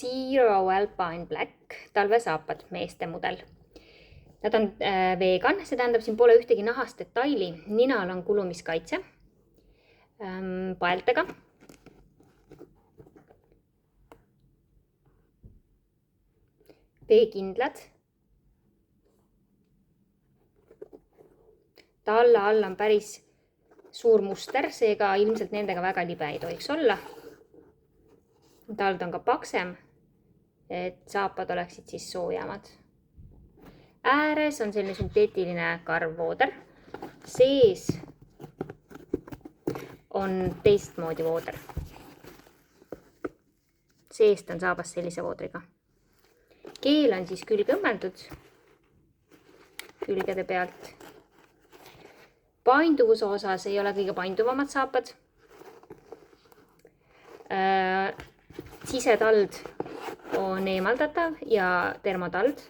Zero Alpine Black talvesaapad, meeste mudel. Nad on vegan, see tähendab, siin pole ühtegi nahast detaili. Ninal on kulumiskaitse paeltega. Veekindlad. Talla all on päris suur muster, seega ilmselt nendega väga libe ei tohiks olla. Tald on ka paksem, et saapad oleksid siis soojamad. Ääres on selline sünteetiline karvvooder. Sees on teistmoodi vooder. Seest on saabas sellise voodriga. Keel on siis külge õmmeldud külgede pealt. Painduvuse osas ei ole kõige painduvamad saapad. Sisetald on eemaldatav ja termotald.